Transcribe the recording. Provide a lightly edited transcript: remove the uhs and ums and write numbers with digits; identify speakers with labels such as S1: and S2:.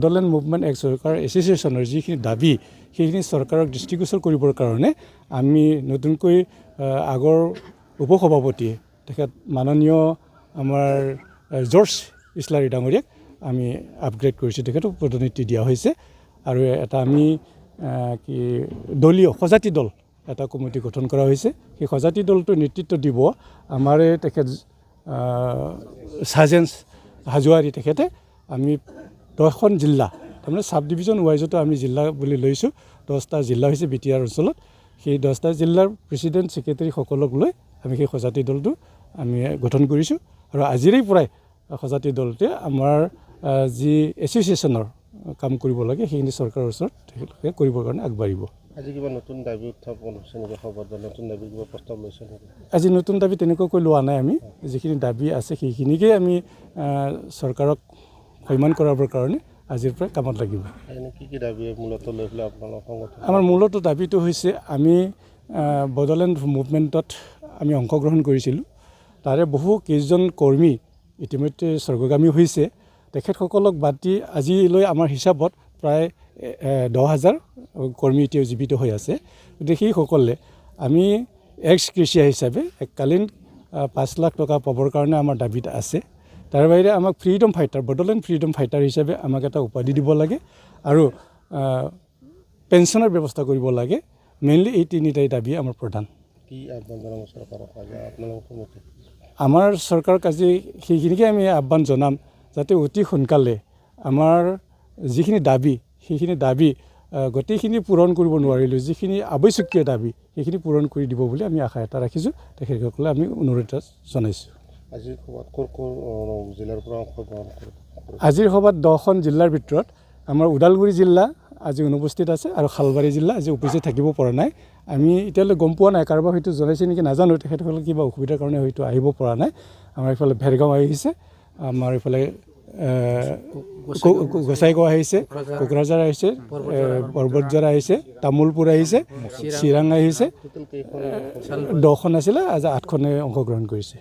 S1: Bodoland movement এক চৰকাৰ এছ'চিয়েশ্যনৰ যিখিনি দাবী সেইখিনি চৰকাৰক দৃষ্টিগোচৰ কৰিবৰ কাৰণে আমি নতুনকৈ আগৰ উপসভাপতিয়ে তেখেত মাননীয় আমাৰ জৰ্জ ইছলাৰী ডাঙৰীয়াক আমি আপগ্ৰেড কৰিছোঁ, তেখেতক পদোন্নতি দিয়া হৈছে আৰু এটা আমি কি দলীয় সজাতি দল এটা কমিটি গঠন কৰা হৈছে। সেই সজাতি দলটোৰ নেতৃত্ব দিব আমাৰে তেখেত ছাৰ্জেণ্ট হাজোৱাৰী তেখেতে। আমি 10খন জিলা তাৰমানে সাব ডিভিজন ৱাইজতো আমি জিলা বুলি লৈছোঁ, 10টা জিলা হৈছে বিটিআৰ অঞ্চলত। সেই 10টা জিলাৰ প্ৰেচিডেণ্ট ছেক্ৰেটাৰীসকলক লৈ আমি সেই সজাতি দলটো আমি গঠন কৰিছোঁ আৰু আজিৰে পৰাই সজাতি দলটোৱে আমাৰ যি এছ'চিয়েশ্যনৰ কাম কৰিব লাগে সেইখিনি চৰকাৰৰ ওচৰত তেখেতলোকে কৰিবৰ কাৰণে আগবাঢ়িব।
S2: আজি কিবা নতুন দাবী উত্থাপন হৈছে নেকি? খবৰ নতুন দাবী কিবা প্ৰস্তাৱ লৈছে নেকি?
S1: আজি নতুন দাবী তেনেকুৱাকৈ লোৱা নাই। আমি যিখিনি দাবী আছে সেইখিনিকে আমি চৰকাৰক সন্মান কৰাবৰ কাৰণে আজিৰ পৰা কামত লাগিব।
S2: কি দাবী মূলত লৈ পেলাই আপোনালোকৰ সংগঠন? আমাৰ
S1: মূলত দাবীটো হৈছে আমি বডোলেণ্ড মুভমেণ্টত আমি অংশগ্ৰহণ কৰিছিলোঁ। তাৰে বহু কেইজন কৰ্মী ইতিমধ্যে স্বৰ্গগামী হৈছে। তেখেতসকলক বাদ দি আজিলৈ আমাৰ হিচাপত প্ৰায় 10,000 কৰ্মী এতিয়াও জীৱিত হৈ আছে। গতিকে সেইসকলে আমি এক্স গ্ৰেচিয়া হিচাপে এককালীন 5 লাখ টকা পাবৰ কাৰণে আমাৰ দাবীত আছে। তাৰ বাহিৰে আমাক freedom fighter, Bodoland freedom fighter হিচাপে আমাক এটা উপাধি দিব লাগে আৰু পেঞ্চনৰ ব্যৱস্থা কৰিব লাগে। মেইনলি এই তিনিটাই দাবী আমাৰ প্ৰধান।
S2: কি আহ্বান জনাব চৰকাৰক আপোনালোকৰ মতে?
S1: আমাৰ চৰকাৰক আজি সেইখিনিকে আমি আহ্বান জনাম যাতে অতি সোনকালে আমাৰ যিখিনি দাবী সেইখিনি দাবী গোটেইখিনি পূৰণ কৰিব নোৱাৰিলোঁ, যিখিনি আৱশ্যকীয় দাবী সেইখিনি পূৰণ কৰি দিব বুলি আমি আশা এটা ৰাখিছোঁ। তেখেতসকলে আমি অনুৰোধ জনাইছোঁ।
S2: আজিৰ সভাত ক'ৰ জিলাৰ পৰা অংশগ্ৰহণ কৰে?
S1: আজিৰ সভাত 10খন জিলাৰ ভিতৰত আমাৰ ওদালগুৰি জিলা আজি অনুপস্থিত আছে আৰু খালবাৰী জিলা আজি উপস্থিত থাকিব পৰা নাই। আমি এতিয়ালৈ গম পোৱা নাই, কাৰোবাৰ হয়তো জনাইছে নেকি নাজানো, তেখেতসকলে কিবা অসুবিধাৰ কাৰণে হয়তো আহিব পৰা নাই। আমাৰ এইফালে ভেৰগাঁও আহিছে, আমাৰ এইফালে গোসাইগাঁও আহিছে, কোকৰাঝাৰ আহিছে, পৰ্বতঝাৰ আহিছে, তামোলপুৰ আহিছে, চিৰাং আহিছে। 10খন আছিলে, আজি 8খনে অংশগ্ৰহণ কৰিছে।